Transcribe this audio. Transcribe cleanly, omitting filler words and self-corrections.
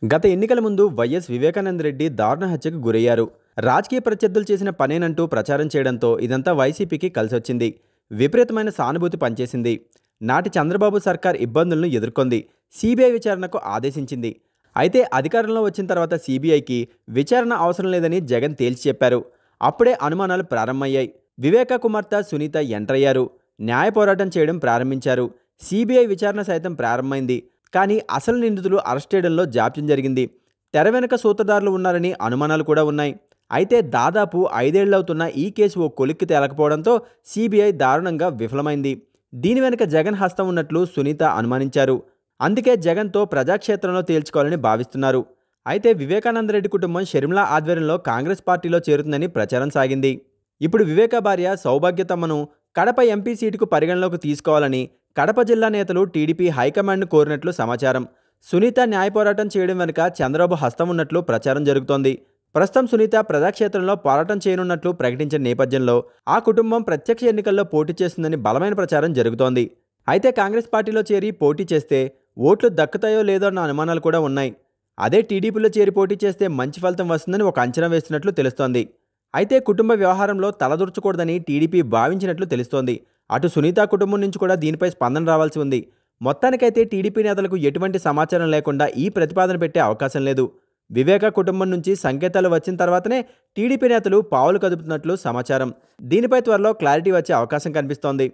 గత ఎన్నికల ముందు వైఎస్ వివేకానంద రెడ్డి దారుణ హత్యకు గురయ్యారు. రాజకీయ ప్రత్యర్థులు చేసిన పనేనంటూ ప్రచారం చేయడంతో ఇదంతా వైసీపీకి కలిసొచ్చింది. విపరీతమైన సానుభూతి పనిచేసింది. నాటి చంద్రబాబు సర్కార్ ఇబ్బందులను ఎదుర్కొంది. సిబిఐ విచారణకు ఆదేశించింది. అయితే అధికారంలో వచ్చిన తర్వాత సిబిఐకి విచారణ అవసరం లేదని జగన్ తేల్చి చెప్పారు. అప్పుడే అనుమానాలు ప్రారంభమయ్యాయి. వివేక కుమార్తె సునీత ఎంటర్ అయ్యారు. న్యాయ పోరాటం చేయడం ప్రారంభించారు. సిబిఐ విచారణ సైతం ప్రారంభమైంది. కానీ అసలు నిందితులు అరెస్ట్ చేయడంలో జాప్యం జరిగింది. తెర వెనుక సూత్రధారులు ఉన్నారని అనుమానాలు కూడా ఉన్నాయి. అయితే దాదాపు 5 ఏళ్లవుతున్న ఈ కేసు ఓ కొలిక్కి తేలకపోవడంతో సిబిఐ దారుణంగా విఫలమైంది. దీని వెనుక జగన్ హస్తం ఉన్నట్లు సునీత అనుమానించారు. అందుకే జగన్తో ప్రజాక్షేత్రంలో తేల్చుకోవాలని భావిస్తున్నారు. అయితే వివేకానందరెడ్డి కుటుంబం షర్మిల ఆధ్వర్యంలో కాంగ్రెస్ పార్టీలో చేరుతుందని ప్రచారం సాగింది. ఇప్పుడు వివేక భార్య సౌభాగ్యతమ్మను కడప ఎంపీ సీటుకు పరిగణలోకి తీసుకోవాలని కడప జిల్లా నేతలు టీడీపీ హైకమాండ్ను కోరినట్లు సమాచారం. సునీత న్యాయ పోరాటం చేయడం వెనుక చంద్రబాబు హస్తం ఉన్నట్లు ప్రచారం జరుగుతోంది. ప్రస్తుతం సునీత ప్రజాక్షేత్రంలో పోరాటం చేయనున్నట్లు ప్రకటించిన నేపథ్యంలో ఆ కుటుంబం ప్రత్యక్ష ఎన్నికల్లో పోటీ చేస్తుందని బలమైన ప్రచారం జరుగుతోంది. అయితే కాంగ్రెస్ పార్టీలో చేరి పోటీ చేస్తే ఓట్లు దక్కుతాయో లేదో అన్న అనుమానాలు కూడా ఉన్నాయి. అదే టీడీపీలో చేరి పోటీ చేస్తే మంచి ఫలితం వస్తుందని ఒక అంచనా వేస్తున్నట్లు తెలుస్తోంది. అయితే కుటుంబ వ్యవహారంలో తలదూర్చకూడదని టీడీపీ భావించినట్లు తెలుస్తోంది. అటు సునీత కుటుంబం నుంచి కూడా దీనిపై స్పందన రావాల్సి ఉంది. మొత్తానికైతే టీడీపీ నేతలకు ఎటువంటి సమాచారం లేకుండా ఈ ప్రతిపాదన పెట్టే అవకాశం లేదు. వివేక కుటుంబం నుంచి సంకేతాలు వచ్చిన తర్వాతనే టీడీపీ నేతలు పావులు కదుపుతున్నట్లు సమాచారం. దీనిపై త్వరలో క్లారిటీ వచ్చే అవకాశం కనిపిస్తోంది.